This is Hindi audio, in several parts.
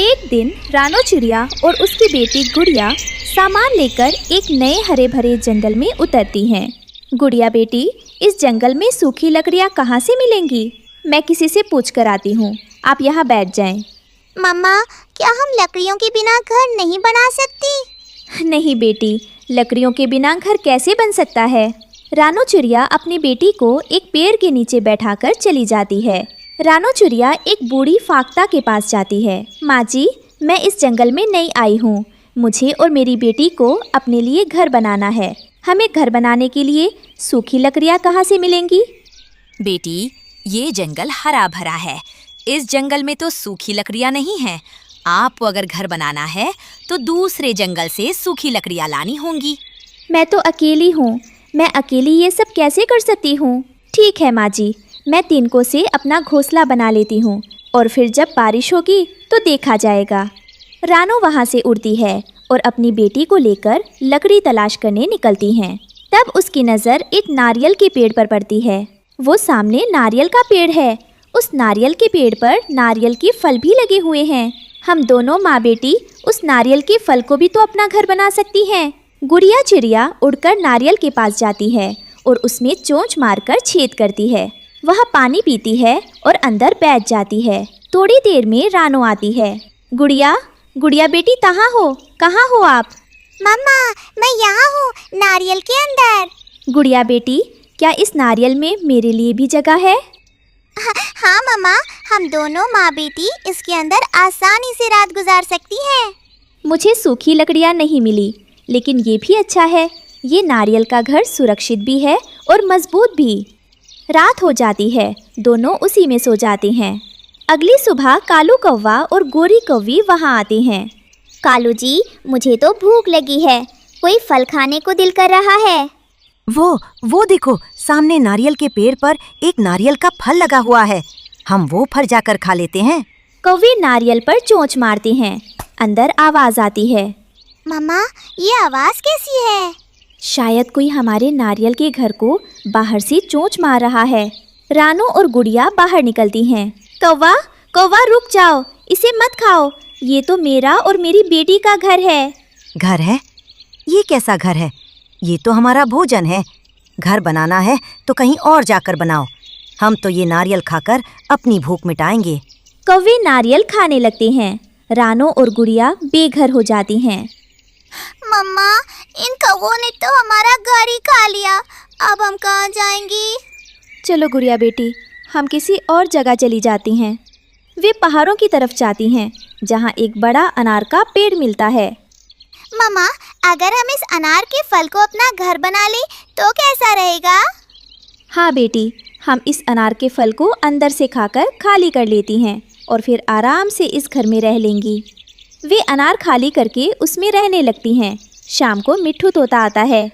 एक दिन रानो चिड़िया और उसकी बेटी गुड़िया सामान लेकर एक नए हरे भरे जंगल में उतरती हैं। गुड़िया बेटी, इस जंगल में सूखी लकड़ियाँ कहाँ से मिलेंगी? मैं किसी से पूछ कर आती हूँ, आप यहाँ बैठ जाएं। मम्मा, क्या हम लकड़ियों के बिना घर नहीं बना सकती? नहीं बेटी, लकड़ियों के बिना घर कैसे बन सकता है? रानो चिड़िया अपनी बेटी को एक पेड़ के नीचे बैठाकर चली जाती है। रानो चिड़िया एक बूढ़ी फाख्ता के पास जाती है। माँ जी, मैं इस जंगल में नई आई हूँ। मुझे और मेरी बेटी को अपने लिए घर बनाना है। हमें घर बनाने के लिए सूखी लकड़ियाँ कहाँ से मिलेंगी? बेटी, ये जंगल हरा भरा है। इस जंगल में तो सूखी लकड़ियाँ नहीं हैं। आपको अगर घर बनाना है तो दूसरे जंगल से सूखी लकड़ियाँ लानी होंगी। मैं तो अकेली हूँ, मैं अकेली ये सब कैसे कर सकती हूँ? ठीक है माँ जी, मैं तिनकों से अपना घोंसला बना लेती हूँ और फिर जब बारिश होगी तो देखा जाएगा। रानो वहाँ से उड़ती है और अपनी बेटी को लेकर लकड़ी तलाश करने निकलती हैं। तब उसकी नज़र एक नारियल के पेड़ पर पड़ती है। वो सामने नारियल का पेड़ है। उस नारियल के पेड़ पर नारियल के फल भी लगे हुए हैं। हम दोनों माँ बेटी उस नारियल के फल को भी तो अपना घर बना सकती हैं। गुड़िया चिड़िया उड़कर नारियल के पास जाती है और उसमें चोंच मारकर छेद करती है। वह पानी पीती है और अंदर बैठ जाती है। थोड़ी देर में रानो आती है। गुड़िया बेटी, कहाँ हो आप? मम्मा, मैं यहाँ हूँ, नारियल के अंदर। गुड़िया बेटी, क्या इस नारियल में मेरे लिए भी जगह है? हाँ मम्मा, हम दोनों माँ बेटी इसके अंदर आसानी से रात गुजार सकती हैं। मुझे सूखी लकड़ियाँ नहीं मिली, लेकिन ये भी अच्छा है। ये नारियल का घर सुरक्षित भी है और मजबूत भी। रात हो जाती है, दोनों उसी में सो जाते हैं। अगली सुबह कालू कौवा और गोरी कौवी वहाँ आते हैं। कालू जी, मुझे तो भूख लगी है, कोई फल खाने को दिल कर रहा है। वो देखो, सामने नारियल के पेड़ पर एक नारियल का फल लगा हुआ है। हम वो फल जाकर खा लेते हैं। कौवे नारियल पर चोंच मारते हैं। अंदर आवाज आती है। मम्मा, ये आवाज कैसी है? शायद कोई हमारे नारियल के घर को बाहर से चोंच मार रहा है। रानो और गुड़िया बाहर निकलती हैं। कौवा रुक जाओ, इसे मत खाओ। ये तो मेरा और मेरी बेटी का घर है। घर है? ये कैसा घर है? ये तो हमारा भोजन है। घर बनाना है तो कहीं और जाकर बनाओ। हम तो ये नारियल खाकर अपनी भूख मिटाएंगे। कौवे नारियल खाने लगते हैं। रानो और गुड़िया बेघर हो जाती हैं। मम्मा, इन कौवों ने तो हमारा घर ही खा लिया। अब हम कहाँ जाएंगी? चलो गुड़िया बेटी, हम किसी और जगह चली जाती हैं। वे पहाड़ों की तरफ जाती हैं, जहाँ एक बड़ा अनार का पेड़ मिलता है। मम्मा, अगर हम इस अनार के फल को अपना घर बना लें तो कैसा रहेगा? हाँ बेटी, हम इस अनार के फल को अंदर से खाकर खाली कर लेती हैं और फिर आराम से इस घर में रह लेंगी। वे अनार खाली करके उसमें रहने लगती हैं। शाम को मिट्ठू तोता आता है।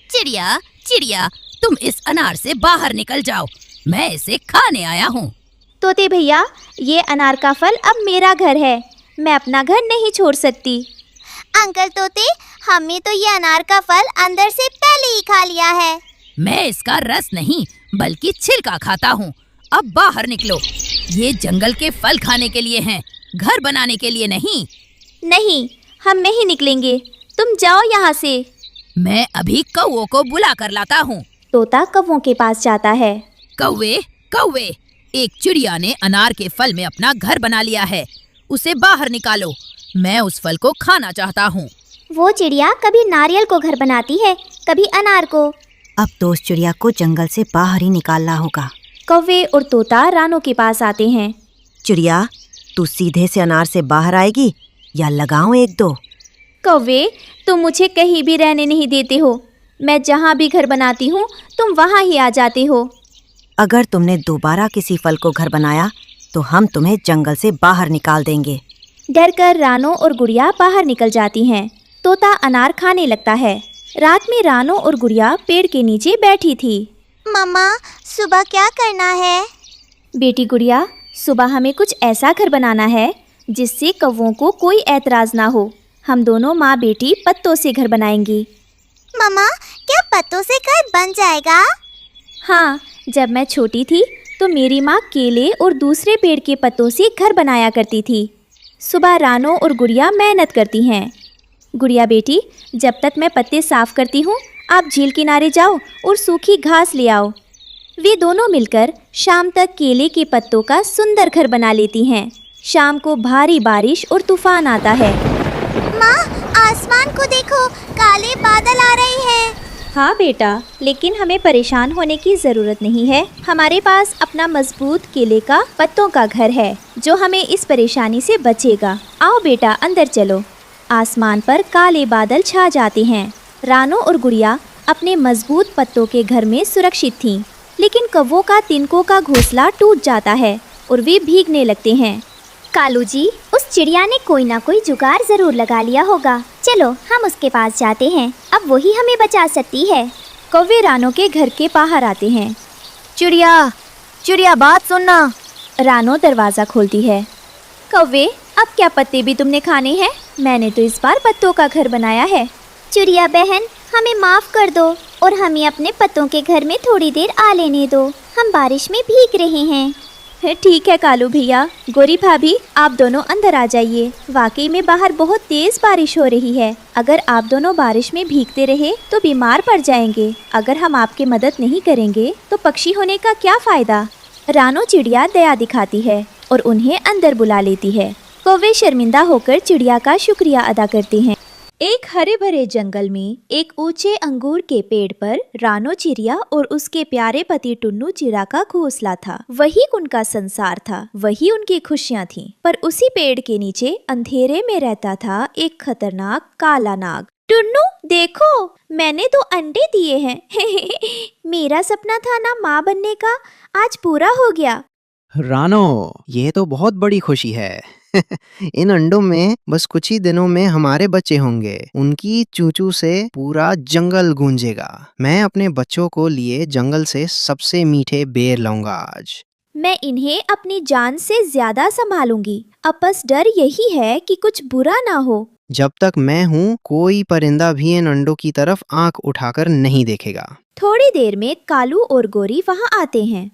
चिड़िया, तुम इस अनार से बाहर निकल जाओ, मैं इसे खाने आया हूँ। तोते भैया, ये अनार का फल अब मेरा घर है, मैं अपना घर नहीं छोड़ सकती। अंकल तोते, हमने तो ये अनार का फल अंदर से पहले ही खा लिया है। मैं इसका रस नहीं बल्कि छिलका खाता हूँ। अब बाहर निकलो, ये जंगल के फल खाने के लिए हैं, घर बनाने के लिए नहीं। नहीं, हम नहीं निकलेंगे, तुम जाओ यहाँ से। मैं अभी कौवों को बुला कर लाता हूँ। तोता कौवों के पास जाता है। कौवे, एक चिड़िया ने अनार के फल में अपना घर बना लिया है, उसे बाहर निकालो। मैं उस फल को खाना चाहता हूँ। वो चिड़िया कभी नारियल को घर बनाती है, कभी अनार को। अब तो उस चिड़िया को जंगल से बाहर ही निकालना होगा। कौवे और तोता रानो के पास आते हैं। चिड़िया, तू सीधे से अनार से बाहर आएगी या लगाऊं एक दो? कौवे, तुम मुझे कहीं भी रहने नहीं देते हो। मैं जहाँ भी घर बनाती हूँ तुम वहाँ ही आ जाते हो। अगर तुमने दोबारा किसी फल को घर बनाया तो हम तुम्हें जंगल से बाहर निकाल देंगे। डरकर रानो और गुड़िया बाहर निकल जाती हैं। तोता अनार खाने लगता है। रात में रानो और गुड़िया पेड़ के नीचे बैठी थी। मम्मा, सुबह क्या करना है? बेटी गुड़िया, सुबह हमें कुछ ऐसा घर बनाना है जिससे कौवों को कोई ऐतराज ना हो। हम दोनों माँ बेटी पत्तों से घर बनाएंगी। मम्मा, क्या पत्तों से घर बन जाएगा? हाँ, जब मैं छोटी थी तो मेरी माँ केले और दूसरे पेड़ के पत्तों से घर बनाया करती थी। सुबह रानो और गुड़िया मेहनत करती हैं। गुड़िया बेटी, जब तक मैं पत्ते साफ करती हूँ, आप झील किनारे जाओ और सूखी घास ले आओ। वे दोनों मिलकर शाम तक केले के पत्तों का सुंदर घर बना लेती हैं। शाम को भारी बारिश और तूफान आता है। माँ, आसमान को देखो, काले बादल आ रहे हैं। हाँ बेटा, लेकिन हमें परेशान होने की ज़रूरत नहीं है। हमारे पास अपना मजबूत केले का पत्तों का घर है जो हमें इस परेशानी से बचेगा। आओ बेटा, अंदर चलो। आसमान पर काले बादल छा जाते हैं। रानो और गुड़िया अपने मजबूत पत्तों के घर में सुरक्षित थीं, लेकिन कौवों का तिनकों का घोंसला टूट जाता है और वे भीगने लगते हैं। कालू जी, उस चिड़िया ने कोई ना कोई जुगाड़ जरूर लगा लिया होगा। चलो हम उसके पास जाते हैं, अब वही हमें बचा सकती है। कौवे रानो के घर के बाहर आते हैं। चिड़िया, चिड़िया बात सुनना। रानो दरवाज़ा खोलती है। कौवे, अब क्या पत्ते भी तुमने खाने हैं? मैंने तो इस बार पत्तों का घर बनाया है। चिड़िया बहन, हमें माफ कर दो और हमें अपने पत्तों के घर में थोड़ी देर आ लेने दो। हम बारिश में भीग रहे हैं। ठीक है कालू भैया। गोरी भाभी, आप दोनों अंदर आ जाइए। वाकई में बाहर बहुत तेज बारिश हो रही है। अगर आप दोनों बारिश में भीगते रहे तो बीमार पड़ जाएंगे। अगर हम आपकी मदद नहीं करेंगे तो पक्षी होने का क्या फायदा। रानो चिड़िया दया दिखाती है और उन्हें अंदर बुला लेती है। कौवे शर्मिंदा होकर चिड़िया का शुक्रिया अदा करते हैं। एक हरे भरे जंगल में एक ऊंचे अंगूर के पेड़ पर रानो चिड़िया और उसके प्यारे पति टुन्नू चिड़ा का घोंसला था। वही उनका संसार था, वही उनकी खुशियाँ थीं। पर उसी पेड़ के नीचे अंधेरे में रहता था एक खतरनाक काला नाग। टुन्नू देखो, मैंने 2 अंडे दिए हैं। मेरा सपना था ना माँ बनने का, आज पूरा हो गया। रानो, ये तो बहुत बड़ी खुशी है। इन अंडों में बस कुछ ही दिनों में हमारे बच्चे होंगे। उनकी चूचू से पूरा जंगल गूंजेगा। मैं अपने बच्चों को लिए जंगल से सबसे मीठे बेर लाऊंगा आज। मैं इन्हें अपनी जान से ज्यादा संभालूंगी। अब बस डर यही है कि कुछ बुरा ना हो। जब तक मैं हूँ, कोई परिंदा भी इन अंडों की तरफ आंख उठाकर नहीं देखेगा। थोड़ी देर में कालू और गोरी वहाँ आते हैं।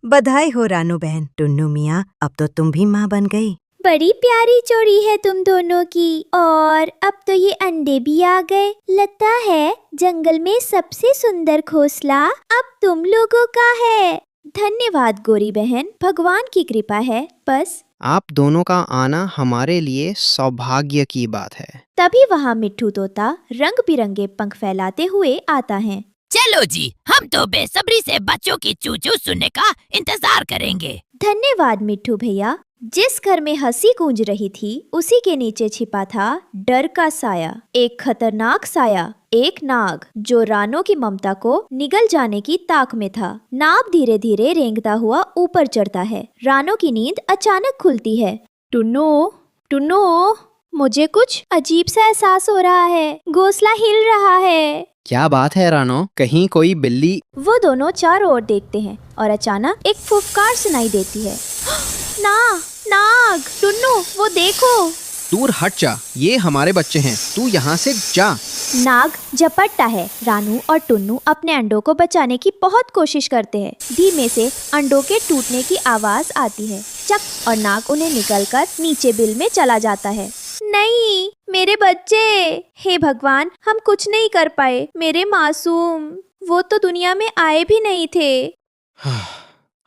बधाई हो रानू बहन। टुन्नू मियाँ, अब तो तुम भी माँ बन गई। बड़ी प्यारी जोड़ी है तुम दोनों की, और अब तो ये अंडे भी आ गए। लगता है जंगल में सबसे सुंदर घोंसला अब तुम लोगों का है। धन्यवाद गोरी बहन, भगवान की कृपा है बस। आप दोनों का आना हमारे लिए सौभाग्य की बात है। तभी वहाँ मिट्ठू तोता रंग बिरंगे पंख फैलाते हुए आता है। चलो जी, हम तो बेसब्री से बच्चों की चूचू सुनने का इंतजार करेंगे। धन्यवाद मिट्ठू भैया। जिस घर में हंसी गूंज रही थी, उसी के नीचे छिपा था डर का साया। एक खतरनाक साया, एक नाग जो रानो की ममता को निगल जाने की ताक में था। नाग धीरे धीरे रेंगता हुआ ऊपर चढ़ता है। रानो की नींद अचानक खुलती है। टुन्नू, टुन्नू, मुझे कुछ अजीब सा एहसास हो रहा है। घोंसला हिल रहा है। क्या बात है रानो, कहीं कोई बिल्ली? वो दोनों चारों ओर देखते हैं और अचानक एक फुफकार सुनाई देती है। नाग, टुन्नू, वो देखो। दूर हट जा, ये हमारे बच्चे हैं, तू यहाँ से जा। नाग झपटता है। रानू और टुन्नू अपने अंडों को बचाने की बहुत कोशिश करते हैं। धीमे से अंडों के टूटने की आवाज आती है। चक, और नाग उन्हें निकलकर नीचे बिल में चला जाता है। नहीं, मेरे बच्चे। हे भगवान, हम कुछ नहीं कर पाए। मेरे मासूम, वो तो दुनिया में आए भी नहीं थे।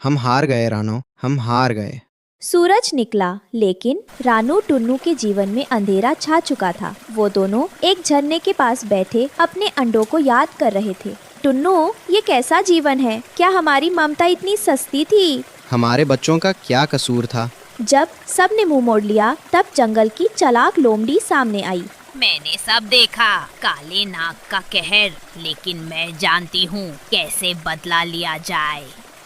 हम हार गए रानो, हम हार गए। सूरज निकला, लेकिन रानू टुन्नू के जीवन में अंधेरा छा चुका था। वो दोनों एक झरने के पास बैठे अपने अंडों को याद कर रहे थे। टुन्नू, ये कैसा जीवन है? क्या हमारी ममता इतनी सस्ती थी? हमारे बच्चों का क्या कसूर था? जब सब ने मुंह मोड़ लिया, तब जंगल की चालाक लोमड़ी सामने आई। मैंने सब देखा, काले नाग का कहर, लेकिन मैं जानती हूँ कैसे बदला लिया जाए।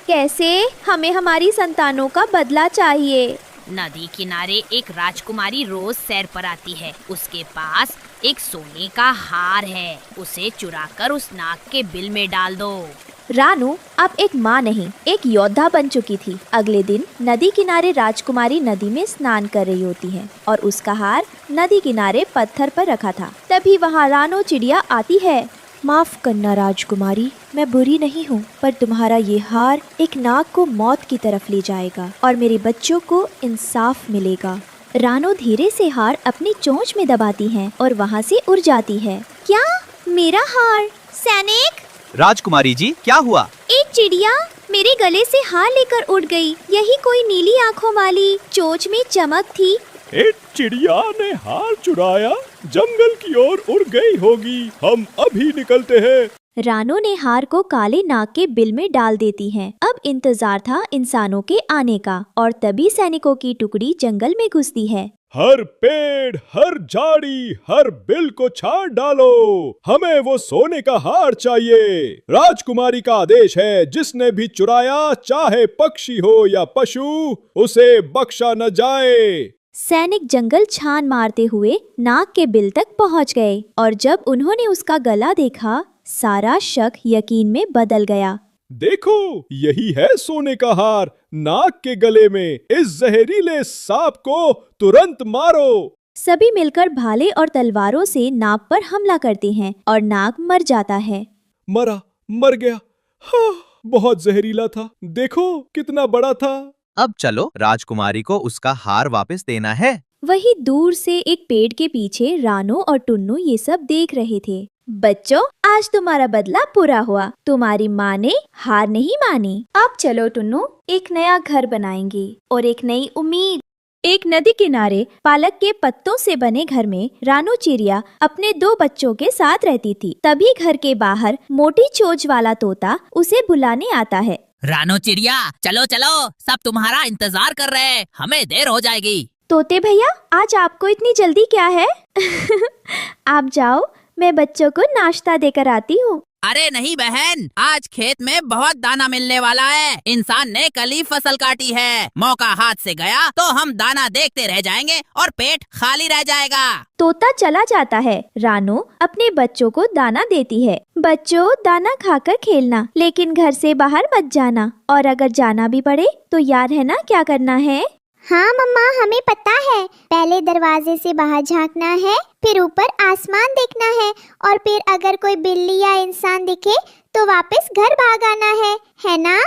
कैसे? हमें हमारी संतानों का बदला चाहिए। नदी किनारे एक राजकुमारी रोज सैर पर आती है। उसके पास एक सोने का हार है। उसे चुराकर उस नाग के बिल में डाल दो। रानू अब एक माँ नहीं, एक योद्धा बन चुकी थी। अगले दिन नदी किनारे राजकुमारी नदी में स्नान कर रही होती है और उसका हार नदी किनारे पत्थर पर रखा था। तभी वहाँ रानो चिड़िया आती है। माफ करना राजकुमारी, मैं बुरी नहीं हूँ, पर तुम्हारा ये हार एक नाग को मौत की तरफ ले जाएगा और मेरे बच्चों को इंसाफ मिलेगा। रानो धीरे से हार अपनी चोंच में दबाती है और वहाँ से उड़ जाती है। क्या? मेरा हार? सैनिक! राजकुमारी जी, क्या हुआ? एक चिड़िया मेरे गले से हार लेकर उड़ गई। यही कोई नीली आँखों वाली, चोंच में चमक थी। एक चिड़िया ने हार चुराया, जंगल की ओर उड़ गई होगी। हम अभी निकलते हैं। रानो ने हार को काले नाग के बिल में डाल देती है। अब इंतजार था इंसानों के आने का और तभी सैनिकों की टुकड़ी जंगल में घुसती है। हर पेड़, हर झाड़ी, हर बिल को छाट डालो। हमें वो सोने का हार चाहिए। राजकुमारी का आदेश है, जिसने भी चुराया, चाहे पक्षी हो या पशु, उसे बख्शा न जाए। सैनिक जंगल छान मारते हुए नाग के बिल तक पहुंच गए और जब उन्होंने उसका गला देखा, सारा शक यकीन में बदल गया। देखो, यही है सोने का हार नाग के गले में। इस जहरीले सांप को तुरंत मारो। सभी मिलकर भाले और तलवारों से नाग पर हमला करते हैं और नाग मर जाता है। मर गया। हाँ, बहुत जहरीला था। देखो कितना बड़ा था। अब चलो, राजकुमारी को उसका हार वापस देना है। वही दूर से एक पेड़ के पीछे रानो और टुन्नू ये सब देख रहे थे। बच्चों, आज तुम्हारा बदला पूरा हुआ। तुम्हारी माँ ने हार नहीं मानी। अब चलो टुन्नू, एक नया घर बनाएंगे और एक नई उम्मीद। एक नदी किनारे पालक के पत्तों से बने घर में रानो चिड़िया अपने 2 बच्चों के साथ रहती थी। तभी घर के बाहर मोटी चोंच वाला तोता उसे बुलाने आता है। रानो चिड़िया, चलो चलो, सब तुम्हारा इंतजार कर रहे हैं, हमें देर हो जाएगी। तोते भैया, आज आपको इतनी जल्दी क्या है? आप जाओ, मैं बच्चों को नाश्ता देकर आती हूँ। अरे नहीं बहन, आज खेत में बहुत दाना मिलने वाला है। इंसान ने कल ही फसल काटी है। मौका हाथ से गया तो हम दाना देखते रह जाएंगे और पेट खाली रह जाएगा। तोता चला जाता है। रानो अपने बच्चों को दाना देती है। बच्चों, दाना खाकर खेलना, लेकिन घर से बाहर मत जाना, और अगर जाना भी पड़े तो याद है ना क्या करना है? हाँ मम्मा, हमें पता है। पहले दरवाजे से बाहर झांकना है, फिर ऊपर आसमान देखना है, और फिर अगर कोई बिल्ली या इंसान दिखे तो वापस घर भाग आना है ना?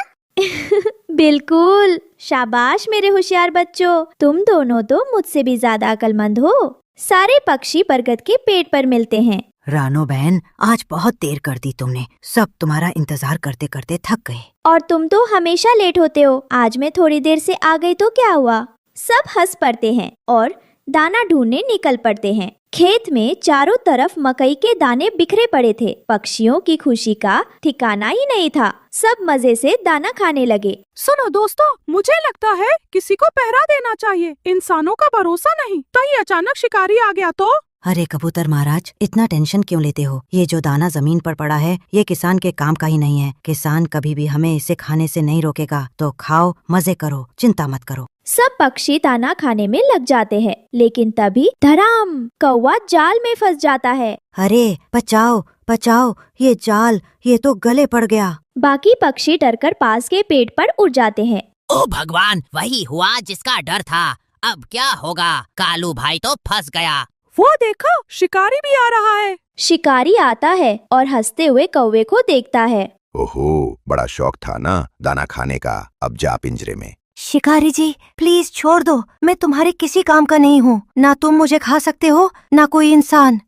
बिल्कुल, शाबाश मेरे होशियार बच्चों। तुम दोनों तो मुझसे भी ज्यादा अक्लमंद हो। सारे पक्षी बरगद के पेड़ पर मिलते हैं। रानो बहन, आज बहुत देर कर दी तुमने। सब तुम्हारा इंतजार करते करते थक गए। और तुम तो हमेशा लेट होते हो। आज मैं थोड़ी देर से आ गई तो क्या हुआ? सब हंस पड़ते हैं और दाना ढूंढने निकल पड़ते हैं। खेत में चारों तरफ मकई के दाने बिखरे पड़े थे। पक्षियों की खुशी का ठिकाना ही नहीं था। सब मजे से दाना खाने लगे। सुनो दोस्तों, मुझे लगता है किसी को पहरा देना चाहिए। इंसानों का भरोसा नहीं, कहीं अचानक शिकारी आ गया तो? अरे कबूतर महाराज, इतना टेंशन क्यों लेते हो? ये जो दाना जमीन पर पड़ा है, ये किसान के काम का ही नहीं है। किसान कभी भी हमें इसे खाने से नहीं रोकेगा। तो खाओ, मजे करो, चिंता मत करो। सब पक्षी दाना खाने में लग जाते हैं, लेकिन तभी धड़ाम, कौवा जाल में फंस जाता है। अरे बचाओ बचाओ, ये जाल, ये तो गले पड़ गया। बाकी पक्षी डरकर पास के पेड़ पर उड़ जाते हैं। ओ भगवान, वही हुआ जिसका डर था। अब क्या होगा? कालू भाई तो फंस गया। वो देखो, शिकारी भी आ रहा है। शिकारी आता है और हंसते हुए कौवे को देखता है। ओहो, बड़ा शौक था ना दाना खाने का। अब जा पिंजरे में। शिकारी जी, प्लीज छोड़ दो। मैं तुम्हारे किसी काम का नहीं हूँ। ना तुम मुझे खा सकते हो, ना कोई इंसान।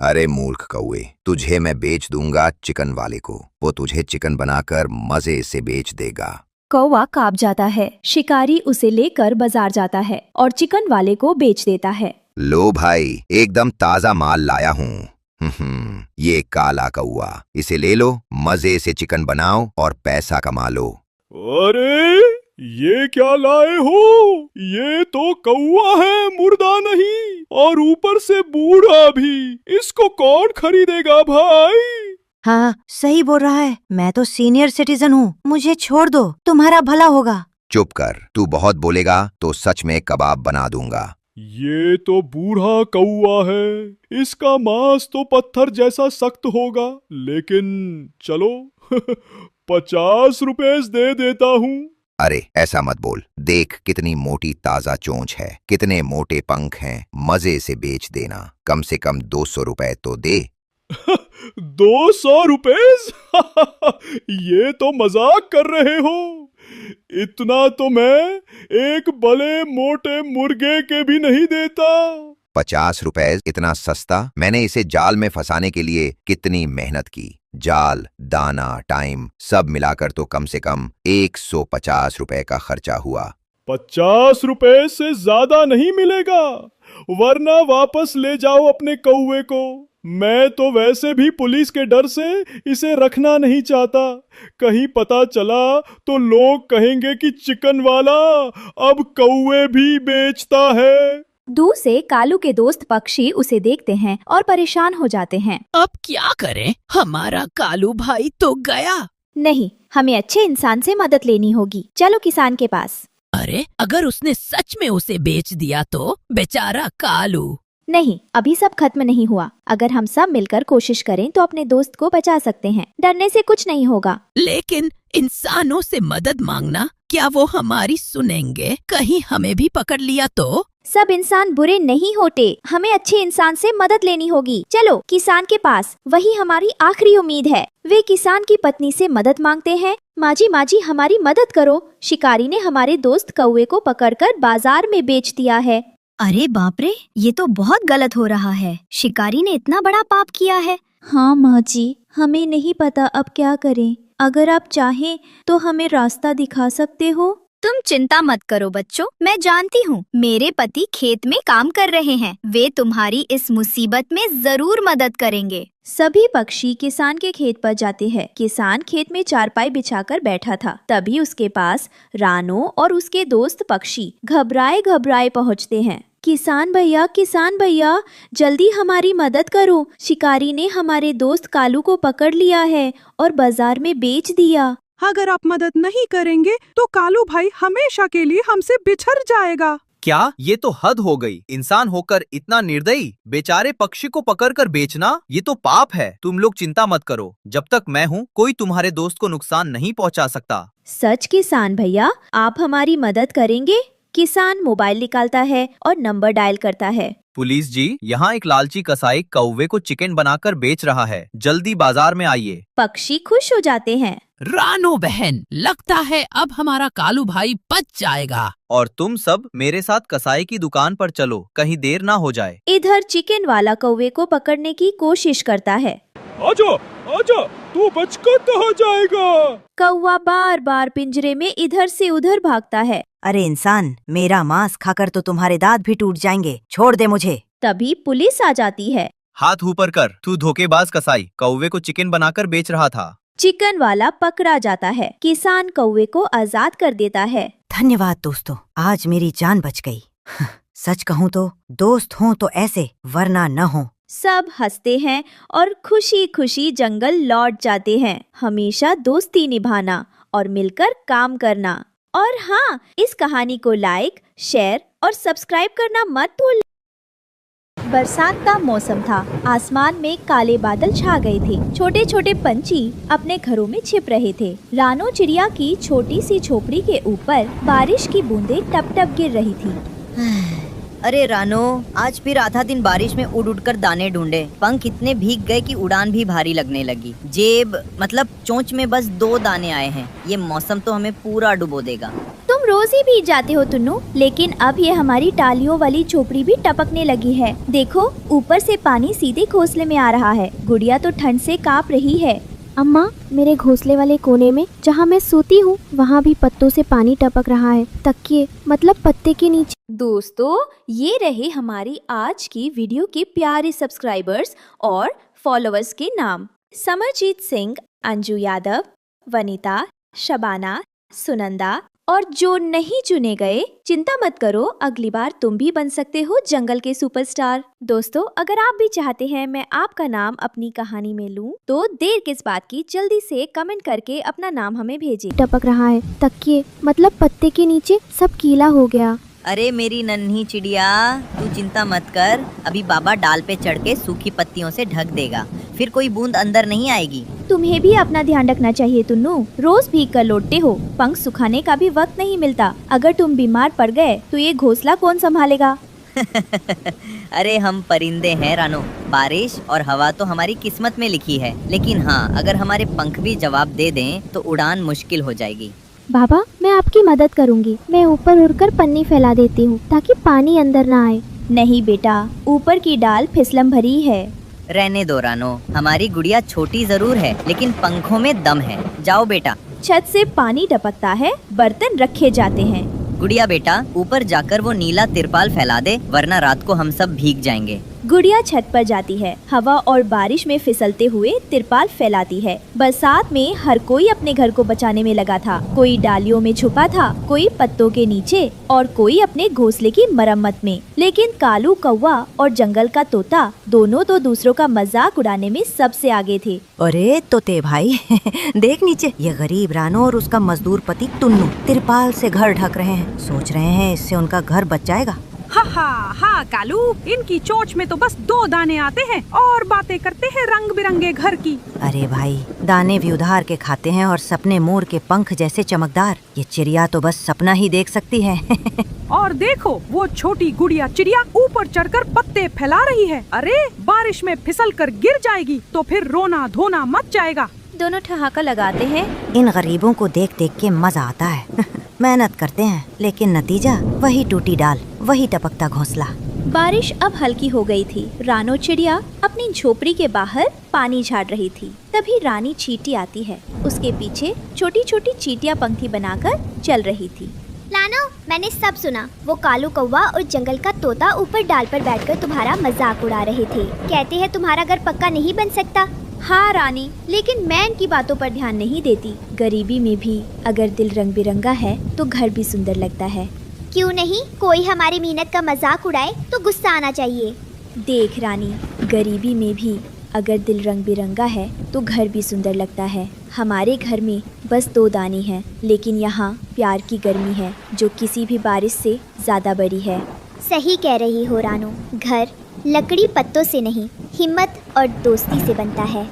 अरे मूर्ख कौवे, तुझे मैं बेच दूंगा चिकन वाले को। वो तुझे चिकन बनाकर मजे से बेच देगा। कौवा कांप जाता है। शिकारी उसे लेकर बाजार जाता है और चिकन वाले को बेच देता है। लो भाई, एकदम ताजा माल लाया हूँ। ये काला कौवा, इसे ले लो, मजे से चिकन बनाओ और पैसा कमा लो। अरे ये क्या लाए हो? ये तो कौवा है, मुर्दा नहीं, और ऊपर से बूढ़ा भी। इसको कौन खरीदेगा भाई? हाँ, सही बोल रहा है। मैं तो सीनियर सिटीजन हूँ। मुझे छोड़ दो, तुम्हारा भला होगा। चुप कर, तू बहुत बोलेगा तो सच में कबाब बना दूंगा। ये तो बूढ़ा कौवा है। इसका मांस तो पत्थर जैसा सख्त होगा, लेकिन चलो 50 रुपए दे देता हूँ। अरे ऐसा मत बोल। देख कितनी मोटी ताजा चोंच है, कितने मोटे पंख हैं। मजे से बेच देना। कम से कम 200 रुपए तो दे। 200 रुपए? ये तो मजाक कर रहे हो। इतना तो मैं एक भले मोटे मुर्गे के भी नहीं देता। 50 रुपए इतना सस्ता? मैंने इसे जाल में फंसाने के लिए कितनी मेहनत की। जाल, दाना, टाइम सब मिलाकर तो कम से कम 150 रुपए का खर्चा हुआ। 50 रुपए से ज्यादा नहीं मिलेगा, वरना वापस ले जाओ अपने कौवे को। मैं तो वैसे भी पुलिस के डर से इसे रखना नहीं चाहता। कहीं पता चला तो लोग कहेंगे कि चिकन वाला अब कौवे भी बेचता है। दूर से कालू के दोस्त पक्षी उसे देखते हैं और परेशान हो जाते हैं। अब क्या करें? हमारा कालू भाई तो गया। नहीं, हमें अच्छे इंसान से मदद लेनी होगी। चलो किसान के पास। अरे अगर उसने सच में उसे बेच दिया तो? बेचारा कालू। नहीं, अभी सब खत्म नहीं हुआ। अगर हम सब मिलकर कोशिश करें तो अपने दोस्त को बचा सकते हैं। डरने से कुछ नहीं होगा। लेकिन इंसानों से मदद मांगना, क्या वो हमारी सुनेंगे? कहीं हमें भी पकड़ लिया तो? सब इंसान बुरे नहीं होते, हमें अच्छे इंसान से मदद लेनी होगी। चलो किसान के पास, वही हमारी आखिरी उम्मीद है। वे किसान की पत्नी से मदद मांगते हैं। माजी माजी हमारी मदद करो, शिकारी ने हमारे दोस्त कौवे को पकड़कर बाजार में बेच दिया है। अरे बाप रे, ये तो बहुत गलत हो रहा है। शिकारी ने इतना बड़ा पाप किया है। हाँ माँ जी, हमें नहीं पता अब क्या करें। अगर आप चाहें तो हमें रास्ता दिखा सकते हो। तुम चिंता मत करो बच्चों, मैं जानती हूँ मेरे पति खेत में काम कर रहे हैं। वे तुम्हारी इस मुसीबत में जरूर मदद करेंगे। सभी पक्षी किसान के खेत पर जाते हैं। किसान खेत में चारपाई बिछाकर बैठा था। तभी उसके पास रानो और उसके दोस्त पक्षी घबराए घबराए पहुँचते हैं। किसान भैया, जल्दी हमारी मदद करो। शिकारी ने हमारे दोस्त कालू को पकड़ लिया है और बाजार में बेच दिया। अगर आप मदद नहीं करेंगे तो कालू भाई हमेशा के लिए हमसे बिछड़ जाएगा। क्या? ये तो हद हो गई। इंसान होकर इतना निर्दयी, बेचारे पक्षी को पकड़कर बेचना, ये तो पाप है। तुम लोग चिंता मत करो, जब तक मैं हूँ कोई तुम्हारे दोस्त को नुकसान नहीं पहुँचा सकता। सच किसान भैया, आप हमारी मदद करेंगे? किसान मोबाइल निकालता है और नंबर डायल करता है। पुलिस जी, यहाँ एक लालची कसाई कौवे को चिकन बनाकर बेच रहा है, जल्दी बाजार में आइए। पक्षी खुश हो जाते हैं। रानो बहन, लगता है अब हमारा कालू भाई बच जाएगा। और तुम सब मेरे साथ कसाई की दुकान पर चलो, कहीं देर ना हो जाए। इधर चिकन वाला कौवे को पकड़ने की कोशिश करता है। आजा, आजा, तू बचकर कहाँ जाएगा? कौवा बार बार पिंजरे में इधर से उधर भागता है। अरे इंसान, मेरा मांस खाकर तो तुम्हारे दांत भी टूट जाएंगे। छोड़ दे मुझे। तभी पुलिस आ जाती है। हाथ ऊपर कर, तू धोखेबाज कसाई, कौवे को चिकन बनाकर बेच रहा था। चिकन वाला पकड़ा जाता है। किसान कौवे को आजाद कर देता है। धन्यवाद दोस्तों, आज मेरी जान बच गई। सच कहूँ तो दोस्त हों तो ऐसे, वरना न हो। सब हंसते हैं और खुशी खुशी जंगल लौट जाते हैं। हमेशा दोस्ती निभाना और मिलकर काम करना। और हाँ, इस कहानी को लाइक, शेयर और सब्सक्राइब करना मत भूलना। बरसात का मौसम था। आसमान में काले बादल छा गए थे। छोटे छोटे पंछी अपने घरों में छिप रहे थे। रानो चिड़िया की छोटी सी झोपड़ी के ऊपर बारिश की बूंदें टप टप गिर रही थी। अरे रानो, आज फिर आधा दिन बारिश में उड़ कर दाने ढूंढे। पंख इतने भीग गए कि उड़ान भी भारी लगने लगी। जेब मतलब चोंच में बस 2 दाने आए हैं। ये मौसम तो हमें पूरा डुबो देगा। तुम रोज ही भीग जाते हो तुन्नू, लेकिन अब ये हमारी टालियों वाली झोपड़ी भी टपकने लगी है। देखो, ऊपर से पानी सीधे घोंसले में आ रहा है। गुड़िया तो ठंड से कांप रही है। अम्मा, मेरे घोंसले वाले कोने में जहाँ मैं सोती हूँ वहाँ भी पत्तों से पानी टपक रहा है। तकिए मतलब पत्ते के नीचे। दोस्तों, ये रहे हमारी आज की वीडियो के प्यारे सब्सक्राइबर्स और फॉलोअर्स के नाम। समरजीत सिंह, अंजू यादव, वनीता, शबाना, सुनंदा और जो नहीं चुने गए, चिंता मत करो, अगली बार तुम भी बन सकते हो जंगल के सुपरस्टार। दोस्तों, अगर आप भी चाहते हैं मैं आपका नाम अपनी कहानी में लूं, तो देर किस बात की, जल्दी से कमेंट करके अपना नाम हमें भेजें। टपक रहा है। तकिए मतलब पत्ते के नीचे सब गीला हो गया। अरे मेरी नन्ही चिड़िया, तू चिंता मत कर। अभी बाबा डाल पे चढ़ के सूखी पत्तियों से ढक देगा, फिर कोई बूंद अंदर नहीं आएगी। तुम्हें भी अपना ध्यान रखना चाहिए तुन्नू। रोज भीग कर लौटते हो, पंख सुखाने का भी वक्त नहीं मिलता। अगर तुम बीमार पड़ गए तो ये घोंसला कौन संभालेगा? अरे हम परिंदे हैं रानो। बारिश और हवा तो हमारी किस्मत में लिखी है, लेकिन हाँ, अगर हमारे पंख भी जवाब दे दें तो उड़ान मुश्किल हो जाएगी। बाबा, मैं आपकी मदद करूंगी। मैं ऊपर उड़कर पन्नी फैला देती हूँ ताकि पानी अंदर ना आए। नहीं बेटा, ऊपर की डाल फिसलम भरी है। रहने दो रानो, हमारी गुड़िया छोटी जरूर है लेकिन पंखों में दम है। जाओ बेटा। छत से पानी टपकता है, बर्तन रखे जाते हैं। गुड़िया बेटा, ऊपर जाकर वो नीला तिरपाल फैला दे, वरना रात को हम सब भीग जाएंगे। गुड़िया छत पर जाती है। हवा और बारिश में फिसलते हुए तिरपाल फैलाती है। बरसात में हर कोई अपने घर को बचाने में लगा था। कोई डालियों में छुपा था, कोई पत्तों के नीचे और कोई अपने घोंसले की मरम्मत में। लेकिन कालू कौवा और जंगल का तोता दोनों तो दूसरों का मजाक उड़ाने में सबसे आगे थे। अरे तोते भाई देख नीचे, ये गरीब रानो और उसका मजदूर पति टुन्नू तिरपाल से घर ढक रहे हैं। सोच रहे हैं इससे उनका घर बच जाएगा। हा कालू, इनकी चोंच में तो बस 2 दाने आते हैं और बातें करते हैं रंग बिरंगे घर की। अरे भाई, दाने भी उधार के खाते हैं और सपने मोर के पंख जैसे चमकदार। ये चिड़िया तो बस सपना ही देख सकती है। और देखो, वो छोटी गुड़िया चिड़िया ऊपर चढ़कर पत्ते फैला रही है। अरे बारिश में फिसल कर गिर जाएगी तो फिर रोना धोना मच जाएगा। दोनों ठहाका लगाते हैं। इन गरीबों को देख देख के मजा आता है। मेहनत करते हैं लेकिन नतीजा वही टूटी डाल, वही टपकता घोंसला। बारिश अब हल्की हो गई थी। रानो चिड़िया अपनी झोपड़ी के बाहर पानी झाड़ रही थी। तभी रानी चींटी आती है। उसके पीछे छोटी छोटी चींटियां पंक्ति बनाकर चल रही थी। लानो, मैंने सब सुना। वो कालू कौवा और जंगल का तोता ऊपर डाल पर बैठकर तुम्हारा मजाक उड़ा रहे थे। कहते हैं तुम्हारा घर पक्का नहीं बन सकता। हाँ रानी, लेकिन मैं इनकी बातों पर ध्यान नहीं देती। गरीबी में भी अगर दिल रंग बिरंगा है तो घर भी सुंदर लगता है। क्यों नहीं, कोई हमारी मेहनत का मजाक उड़ाए तो गुस्सा आना चाहिए। देख रानी, गरीबी में भी अगर दिल रंग बिरंगा है तो घर भी सुंदर लगता है। हमारे घर में बस 2 दाने हैं, लेकिन यहाँ प्यार की गर्मी है जो किसी भी बारिश से ज्यादा बड़ी है। सही कह रही हो रानो, घर लकड़ी पत्तों से नहीं, हिम्मत और दोस्ती से बनता है।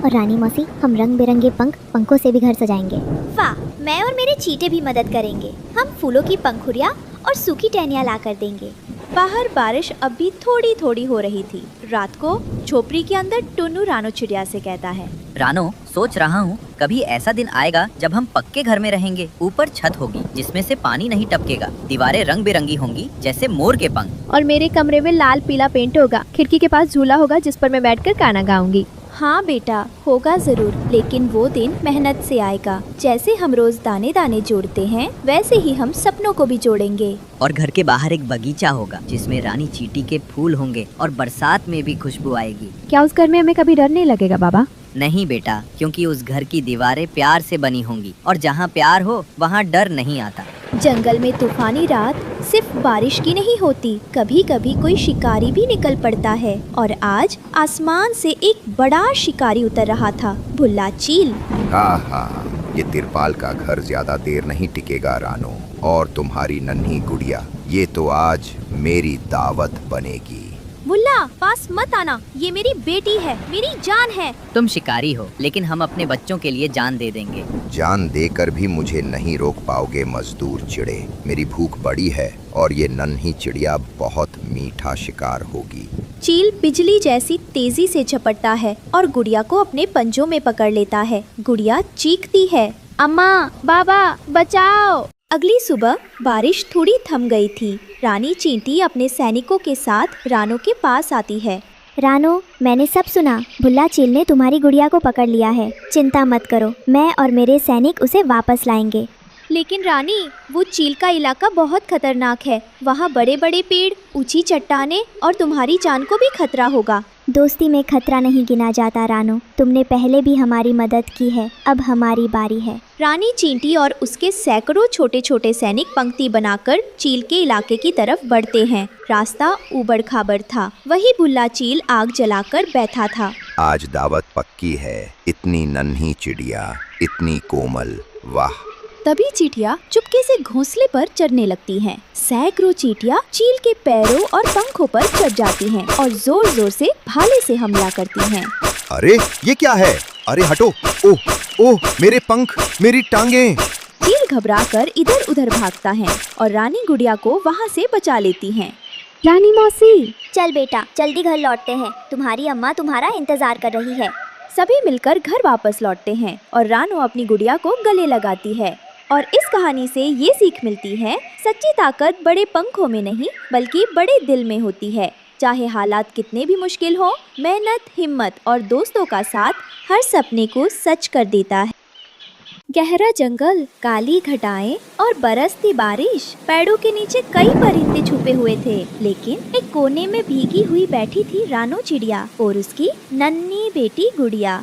और रानी मौसी, हम रंग बिरंगे पंखों से भी घर सजाएंगे। वाह, मैं और मेरे चींटे भी मदद करेंगे। हम फूलों की पंखुड़ियाँ और सूखी टहनियाँ ला कर देंगे। बाहर बारिश अब भी थोड़ी थोड़ी हो रही थी। रात को झोपड़ी के अंदर टुन्नू रानो चिड़िया से कहता है, रानो, सोच रहा हूँ कभी ऐसा दिन आएगा जब हम पक्के घर में रहेंगे। ऊपर छत होगी जिसमें से पानी नहीं टपकेगा, दीवारें रंग बिरंगी होंगी जैसे मोर के पंख, और मेरे कमरे में लाल पीला पेंट होगा। खिड़की के पास झूला होगा जिस पर मैं बैठकर गाना गाऊंगी। हाँ बेटा, होगा जरूर, लेकिन वो दिन मेहनत से आएगा। जैसे हम रोज दाने दाने जोड़ते हैं, वैसे ही हम सपनों को भी जोड़ेंगे। और घर के बाहर एक बगीचा होगा जिसमें रानी चींटी के फूल होंगे और बरसात में भी खुशबू आएगी। क्या उस घर में हमें कभी डर नहीं लगेगा बाबा? नहीं बेटा, क्योंकि उस घर की दीवारें प्यार से बनी होंगी और जहाँ प्यार हो वहाँ डर नहीं आता। जंगल में तूफानी रात सिर्फ बारिश की नहीं होती, कभी कभी कोई शिकारी भी निकल पड़ता है। और आज आसमान से एक बड़ा शिकारी उतर रहा था, भुल्ला चील। हाँ, ये तिरपाल का घर ज्यादा देर नहीं टिकेगा रानो, और तुम्हारी नन्ही गुड़िया, ये तो आज मेरी दावत बनेगी। मुल्ला, पास मत आना, ये मेरी बेटी है, मेरी जान है। तुम शिकारी हो, लेकिन हम अपने बच्चों के लिए जान दे देंगे। जान देकर भी मुझे नहीं रोक पाओगे मजदूर चिड़े। मेरी भूख बड़ी है और ये नन्ही चिड़िया बहुत मीठा शिकार होगी। चील बिजली जैसी तेजी से झपटता है और गुड़िया को अपने पंजों में पकड़ लेता है। गुड़िया चीखती है, अम्मा, बाबा, बचाओ। अगली सुबह बारिश थोड़ी थम गई थी। रानी चींटी अपने सैनिकों के साथ रानो के पास आती है। रानो, मैंने सब सुना। भुल्ला चील ने तुम्हारी गुड़िया को पकड़ लिया है। चिंता मत करो, मैं और मेरे सैनिक उसे वापस लाएंगे। लेकिन रानी, वो चील का इलाका बहुत खतरनाक है। वहाँ बड़े बड़े पेड़, ऊंची चट्टानें और तुम्हारी जान को भी खतरा होगा। दोस्ती में खतरा नहीं गिना जाता रानो। तुमने पहले भी हमारी मदद की है, अब हमारी बारी है। रानी चींटी और उसके सैकड़ों छोटे छोटे सैनिक पंक्ति बनाकर चील के इलाके की तरफ बढ़ते हैं। रास्ता ऊबड़ खाबड़ था। वही भुल्ला चील आग जलाकर बैठा था। आज दावत पक्की है। इतनी नन्ही चिड़िया, इतनी कोमल, वाह। तभी चींटियां चुपके से घोंसले पर चढ़ने लगती हैं। सैकड़ों चींटियां चील के पैरों और पंखों पर चढ़ जाती हैं और जोर जोर से भाले से हमला करती हैं। अरे ये क्या है? अरे हटो! ओह ओह, मेरे पंख, मेरी टांगें! चील घबराकर इधर उधर भागता है और रानी गुड़िया को वहाँ से बचा लेती हैं। रानी मौसी। चल बेटा जल्दी घर लौटते हैं, तुम्हारी अम्मा तुम्हारा इंतजार कर रही है। सभी मिलकर घर वापस लौटते हैं और रानू अपनी गुड़िया को गले लगाती है। और इस कहानी से ये सीख मिलती है, सच्ची ताकत बड़े पंखों में नहीं बल्कि बड़े दिल में होती है। चाहे हालात कितने भी मुश्किल हो, मेहनत, हिम्मत और दोस्तों का साथ हर सपने को सच कर देता है। गहरा जंगल, काली घटाएं और बरसती बारिश। पेड़ों के नीचे कई परिंदे छुपे हुए थे, लेकिन एक कोने में भीगी हुई बैठी थी रानू चिड़िया और उसकी नन्ही बेटी गुड़िया।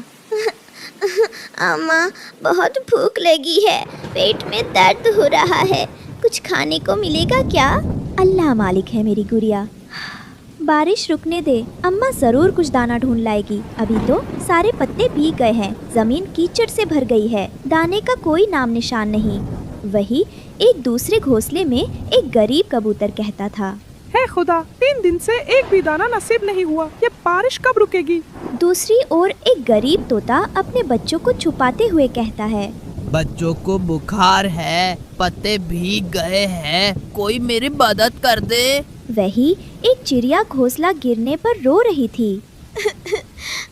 अम्मा बहुत भूख लगी है, पेट में दर्द हो रहा है, कुछ खाने को मिलेगा क्या? अल्लाह मालिक है मेरी गुड़िया, बारिश रुकने दे, अम्मा जरूर कुछ दाना ढूंढ लाएगी। अभी तो सारे पत्ते भीग गए हैं, जमीन कीचड़ से भर गई है, दाने का कोई नाम निशान नहीं। वही एक दूसरे घोंसले में एक गरीब कबूतर कहता था, है खुदा, 3 दिन से एक भी दाना नसीब नहीं हुआ, ये बारिश कब रुकेगी? दूसरी ओर एक गरीब तोता अपने बच्चों को छुपाते हुए कहता है, बच्चों को बुखार है, पत्ते भीग गए हैं, कोई मेरी मदद कर दे। वही एक चिड़िया घोंसला गिरने पर रो रही थी।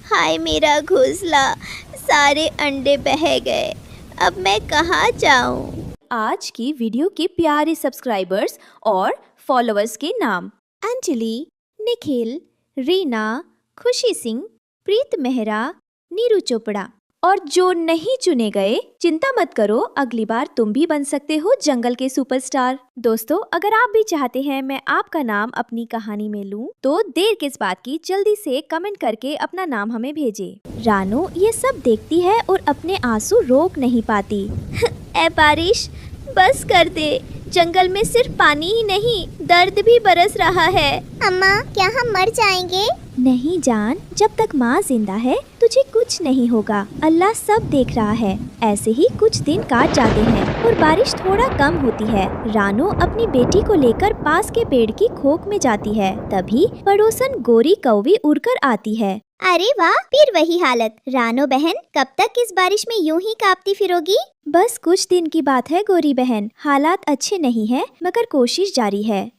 हाय मेरा घोंसला, सारे अंडे बह गए, अब मैं कहाँ जाऊँ? आज की वीडियो के प्यारे सब्सक्राइबर्स और फॉलोअर्स के नाम अंजलि, निखिल, रीना, खुशी सिंह, प्रीत मेहरा, नीरू चोपड़ा। और जो नहीं चुने गए, चिंता मत करो, अगली बार तुम भी बन सकते हो जंगल के सुपरस्टार। दोस्तों, अगर आप भी चाहते हैं मैं आपका नाम अपनी कहानी में लूं, तो देर किस बात की, जल्दी से कमेंट करके अपना नाम हमें भेजें। रानू ये सब देखती है और अपने आंसू रोक नहीं पाती। ए बारिश, बस कर दे, जंगल में सिर्फ पानी ही नहीं, दर्द भी बरस रहा है। अम्मा, क्या हम मर जाएंगे? नहीं जान, जब तक माँ जिंदा है तुझे कुछ नहीं होगा, अल्लाह सब देख रहा है। ऐसे ही कुछ दिन काट जाते हैं और बारिश थोड़ा कम होती है। रानू अपनी बेटी को लेकर पास के पेड़ की खोख में जाती है। तभी पड़ोसन गोरी कौवी उड़कर आती है। अरे वाह, फिर वही हालत। रानो बहन, कब तक इस बारिश में यूं ही कांपती फिरोगी? बस कुछ दिन की बात है गोरी बहन, हालात अच्छे नहीं है मगर कोशिश जारी है।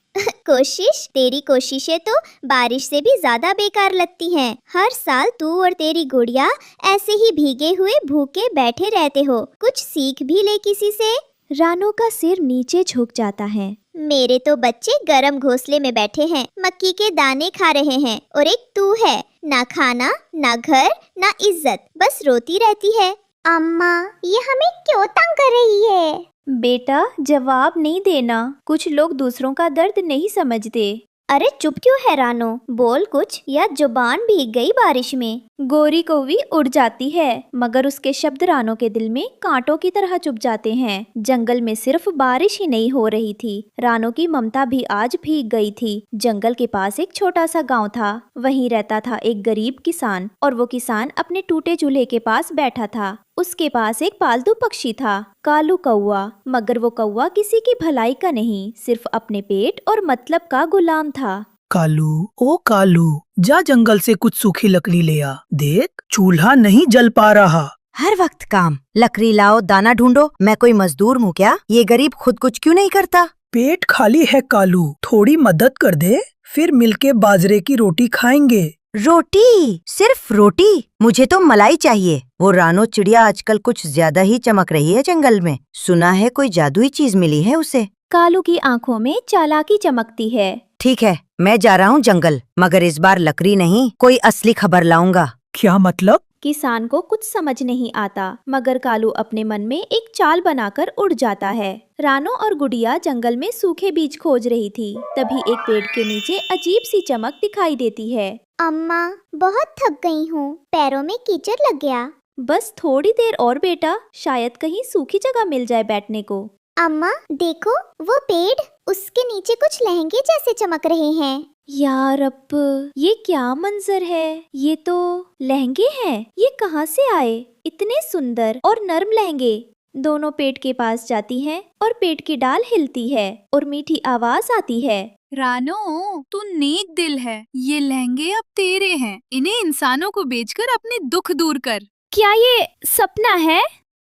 कोशिश? तेरी कोशिशें तो बारिश से भी ज्यादा बेकार लगती हैं। हर साल तू और तेरी गुड़िया ऐसे ही भीगे हुए भूखे बैठे रहते हो, कुछ सीख भी ले किसी से। रानो का सिर नीचे झुक जाता है। मेरे तो बच्चे गरम घोंसले में बैठे हैं, मक्की के दाने खा रहे हैं, और एक तू है, ना खाना, ना घर, ना इज्जत, बस रोती रहती है। अम्मा, ये हमें क्यों तंग कर रही है? बेटा, जवाब नहीं देना, कुछ लोग दूसरों का दर्द नहीं समझते। अरे चुप क्यों है रानो, बोल कुछ, या जुबान भीग गई बारिश में। गोरी कौवी उड़ जाती है मगर उसके शब्द रानो के दिल में कांटों की तरह चुभ जाते हैं। जंगल में सिर्फ बारिश ही नहीं हो रही थी, रानो की ममता भी आज भीग गई थी। जंगल के पास एक छोटा सा गांव था, वहीं रहता था एक गरीब किसान, और वो किसान अपने टूटे चूल्हे के पास बैठा था। उसके पास एक पालतू पक्षी था, कालू कौवा, मगर वो कौवा किसी की भलाई का नहीं, सिर्फ अपने पेट और मतलब का गुलाम था। कालू, ओ कालू, जा जंगल से कुछ सूखी लकड़ी ले आ, देख चूल्हा नहीं जल पा रहा। हर वक्त काम, लकड़ी लाओ, दाना ढूंढो, मैं कोई मजदूर हूँ क्या? ये गरीब खुद कुछ क्यों नहीं करता? पेट खाली है कालू, थोड़ी मदद कर दे, फिर मिलके बाजरे की रोटी खाएंगे। रोटी? सिर्फ रोटी? मुझे तो मलाई चाहिए। वो रानो चिड़िया आजकल कुछ ज्यादा ही चमक रही है जंगल में, सुना है कोई जादुई चीज मिली है उसे। कालू की आंखों में चालाकी चमकती है। ठीक है, मैं जा रहा हूँ जंगल, मगर इस बार लकड़ी नहीं, कोई असली खबर लाऊंगा। क्या मतलब? किसान को कुछ समझ नहीं आता, मगर कालू अपने मन में एक चाल बनाकर उड़ जाता है। रानो और गुड़िया जंगल में सूखे बीज खोज रही थी, तभी एक पेड़ के नीचे अजीब सी चमक दिखाई देती है। अम्मा, बहुत थक गई हूँ, पैरों में कीचड़ लग गया। बस थोड़ी देर और बेटा, शायद कहीं सूखी जगह मिल जाए बैठने को। अम्मा देखो, वो पेड़, उसके नीचे कुछ लहंगे जैसे चमक रहे हैं। यार अब ये क्या मंजर है, ये तो लहंगे हैं, ये कहाँ से आए? इतने सुंदर और नर्म लहंगे। दोनों पेड़ के पास जाती हैं और पेड़ की डाल हिलती है और मीठी आवाज आती है। रानो, तू नेक दिल है, ये लहंगे अब तेरे हैं, इन्हें इंसानों को बेचकर अपने दुख दूर कर। क्या ये सपना है?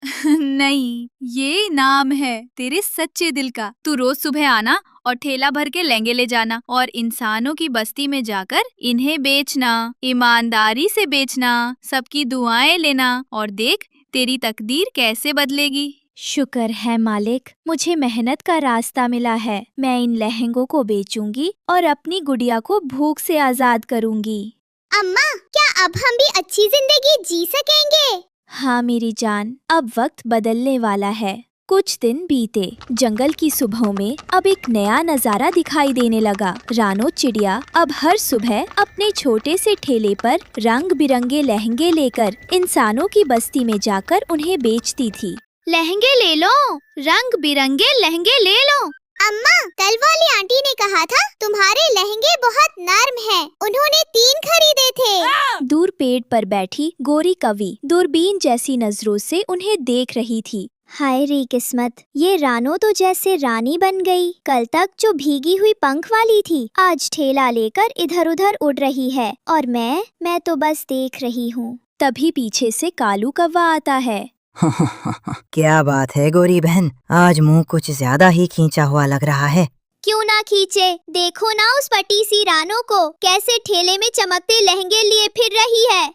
नहीं, ये इनाम है तेरे सच्चे दिल का। तू रोज सुबह आना और ठेला भर के लहंगे ले जाना और इंसानों की बस्ती में जाकर इन्हें बेचना, ईमानदारी से बेचना, सबकी दुआएं लेना और देख तेरी तकदीर कैसे बदलेगी। शुक्र है मालिक, मुझे मेहनत का रास्ता मिला है। मैं इन लहंगों को बेचूंगी और अपनी गुड़िया को भूख से आजाद करूंगी। अम्मा, क्या अब हम भी अच्छी जिंदगी जी सकेंगे? हाँ मेरी जान, अब वक्त बदलने वाला है। कुछ दिन बीते, जंगल की सुबहों में अब एक नया नजारा दिखाई देने लगा। रानो चिड़िया अब हर सुबह अपने छोटे से ठेले पर रंग बिरंगे लहंगे लेकर इंसानों की बस्ती में जाकर उन्हें बेचती थी। लहंगे ले लो, रंग बिरंगे लहंगे ले लो। अम्मा, कल वाली आंटी ने कहा था तुम्हारे लहंगे बहुत नर्म हैं। उन्होंने 3 खरीदे थे। दूर पेड़ पर बैठी गोरी कवि दूरबीन जैसी नजरों से उन्हें देख रही थी। हाय रे किस्मत, ये रानो तो जैसे रानी बन गई। कल तक जो भीगी हुई पंख वाली थी, आज ठेला लेकर इधर उधर उड़ रही है और मैं तो बस देख रही हूँ। तभी पीछे से कालू कौवा आता है। क्या बात है गोरी बहन, आज मुंह कुछ ज्यादा ही खींचा हुआ लग रहा है। क्यों ना खींचे, देखो ना उस पटी सी रानो को, कैसे ठेले में चमकते लहंगे लिए फिर रही है।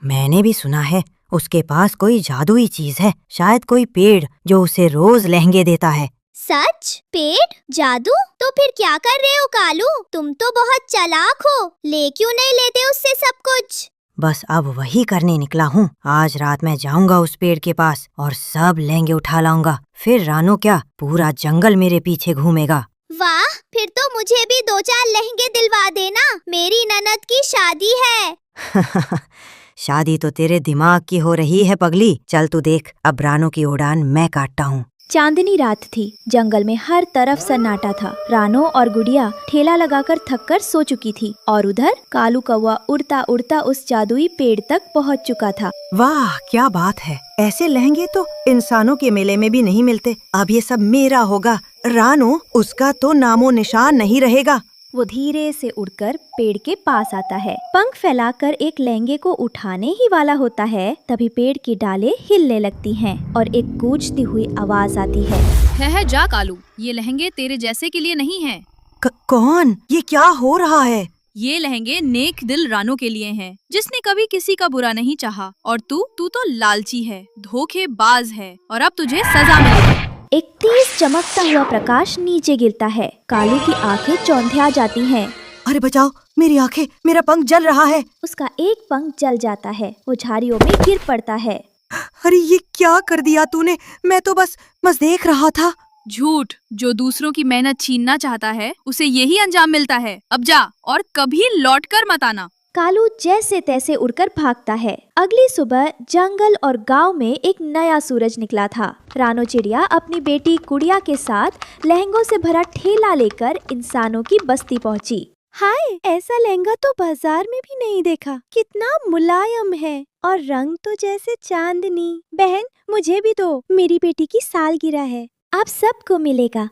मैंने भी सुना है उसके पास कोई जादुई चीज है, शायद कोई पेड़ जो उसे रोज लहंगे देता है। सच? पेड़? जादू? तो फिर क्या कर रहे हो कालू? तुम तो बहुत चालाक हो, ले क्यों नहीं लेते उससे सब कुछ? बस अब वही करने निकला हूँ। आज रात मैं जाऊंगा उस पेड़ के पास और सब लहंगे उठा लाऊंगा। फिर रानो क्या, पूरा जंगल मेरे पीछे घूमेगा। वाह, फिर तो मुझे भी 2-4 लहंगे दिलवा देना, मेरी ननद की शादी है। शादी तो तेरे दिमाग की हो रही है पगली। चल तू देख, अब रानो की उड़ान मैं काटता हूँ। चांदनी रात थी। जंगल में हर तरफ सन्नाटा था। रानो और गुड़िया ठेला लगाकर थककर सो चुकी थी और उधर कालू कौवा उड़ता उड़ता उस जादुई पेड़ तक पहुंच चुका था। वाह क्या बात है, ऐसे लहंगे तो इंसानों के मेले में भी नहीं मिलते। अब ये सब मेरा होगा। रानो, उसका तो नामो निशान नहीं रहेगा। वो धीरे से उड़कर पेड़ के पास आता है। पंख फैलाकर एक लहंगे को उठाने ही वाला होता है, तभी पेड़ की डालें हिलने लगती हैं और एक गूंजती हुई आवाज आती है। जा कालू, ये लहंगे तेरे जैसे के लिए नहीं हैं। कौन? ये क्या हो रहा है? ये लहंगे नेक दिल रानो के लिए हैं, जिसने कभी किसी का बुरा नहीं चाहा। और तू तो लालची है, धोखेबाज है और अब तुझे सजा मिलेगी। एक तेज चमकता हुआ प्रकाश नीचे गिरता है। कालू की आंखें चौंधिया जाती हैं। अरे बचाओ, मेरी आंखें, मेरा पंख जल रहा है। उसका एक पंख जल जाता है, वो झाड़ियों में गिर पड़ता है। अरे ये क्या कर दिया तूने? मैं तो बस देख रहा था। झूठ, जो दूसरों की मेहनत छीनना चाहता है उसे यही अंजाम मिलता है। अब जा और कभी लौट कर मत आना। कालू जैसे तैसे उड़कर भागता है। अगली सुबह जंगल और गांव में एक नया सूरज निकला था। रानो चिड़िया अपनी बेटी गुड़िया के साथ लहंगों से भरा ठेला लेकर इंसानों की बस्ती पहुंची। हाय, ऐसा लहंगा तो बाजार में भी नहीं देखा। कितना मुलायम है और रंग तो जैसे चांदनी। बहन, मुझे भी दो, मेरी बेटी की सालगिरह है। आप सबको मिलेगा।